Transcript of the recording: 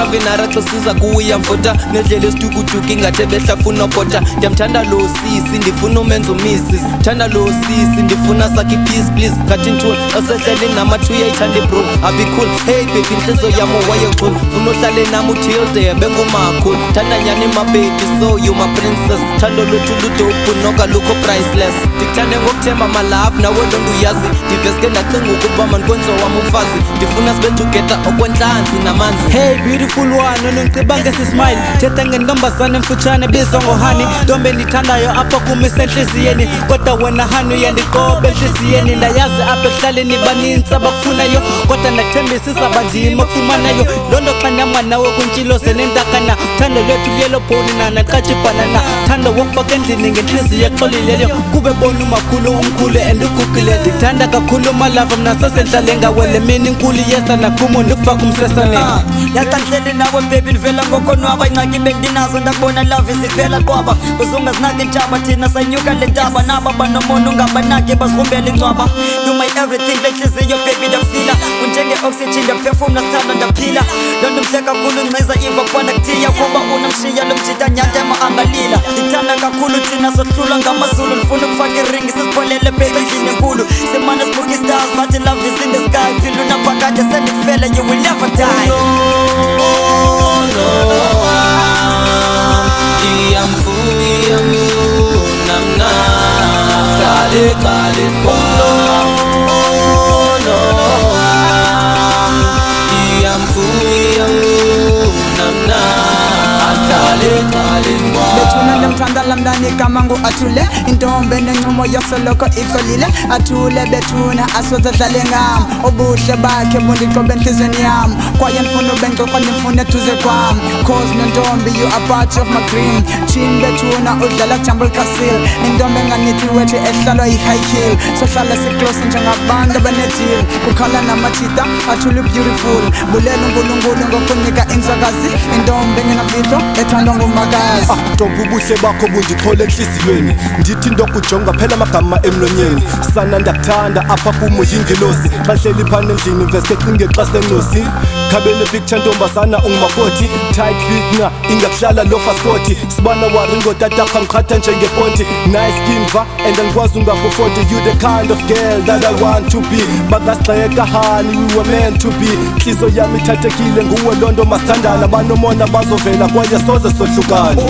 Savinara xosiza kuya mfota nedlela esitukutuka ingathi behlafuna opota ndiyamthanda lo sisi ndifuna umenza umissis thanda lo sisi ndifuna sakhe peace please ngathi ntuli osehleli nama-2 yayithanda bro abi cool hey baby inhliziyo yami wayekhul funa uhlale nami utilde bengumakhulu thanda nyani my baby so you my princess thando lwethu ludopu noka lukho priceless ndikuthande ngokuthemba my love nawe lonto uyazi ndiveske ndacinga ukuba mandikwenzo wami umfazi ndifuna sibe together okwentlanzi namanzi. Hey beautiful one unongicibanga sismile thetha ngentombazane emfutshane bizwa ngohani ntombi endithandayo apha kum isentliziyeni kodwa wena hani uyandiqoba entliziyeni ndayazi apha ekuhlaleni banintsi abakufunayo kodwa ndathembisa izabandima okufumanayo loo nto xa ndihamba nawe kwintshilo zenentakana thando lwethu luyelobhoni nana qatsha ibhanana thando wokufaka endlini ngentliziyo exolileyo kube bona umakhulu umkhulu and ugugile ndithanda kakhulu umalava mna sasentlale ngawele mini inkulu yesa nakumo ndikufaka umsesane yasta ndihleli nawe baby ndivela ngokonwaba ingxaki benginazo ndakubona love isiphela qwaba uzungazinaki intshaba thina sanyuka le ntaba naba banomona ungabanaki bazigrumbela incwaba you my everything lenhliziyo baby ndakufila unjenge-oxygen ndiyaphefumla sithanda ndaphila loo nto mhle kakhulu nceza iva kwana kuthiya kuba unamshiya lo mjita nyantema angalila ndithanda kakhulu thina sohlulwa ngamazulu ndifuna ukufaka iringi sizipholele baby endlini enkulu semana sibuka i-stars bathi love is in the sky phila unaphakade sendikufele you will never die. Bethuna ndimthanda lamndani kamangu athule intombi nencumo yasoloko ixolile athule bethuna asoze dlale ngam ubuhle bakhe bundiqobe enhlizweni yam kwaye ndifuna ubengxoxo ndimfune eduze kwam cause nentombi you are part of my dream chin bethuna udlala Jungle Castle intombi enganithi wethu ehlalwa yi-high heel sohlala siclose njengabantu abanedil kukhala namachita athule beautiful bulela unkulunkulu ngokunika inzakazi intombi engenamfihlo ethandwa ngumakazi ntombi ubuhle bakho bundixhole enhliziyweni ndithi ndokujonga phela amagama emlonyeni sana ndiyakuthanda apha kumo yingelosi bahleli phana endlini veske cinge xa sencosi khabele picture ntombazana ungumakoti tight fit na ingakuhlala lo faskoti sibana waringo tatakha mkhatha njengeponti nice skin va and angikwazi ungakufoti you the kind of girl that I want to be bakasigxeka hani we were meant to be hlizo yami ithathekile nguwe lonto masithandana banomona bazovela kwaye soze sohlukane.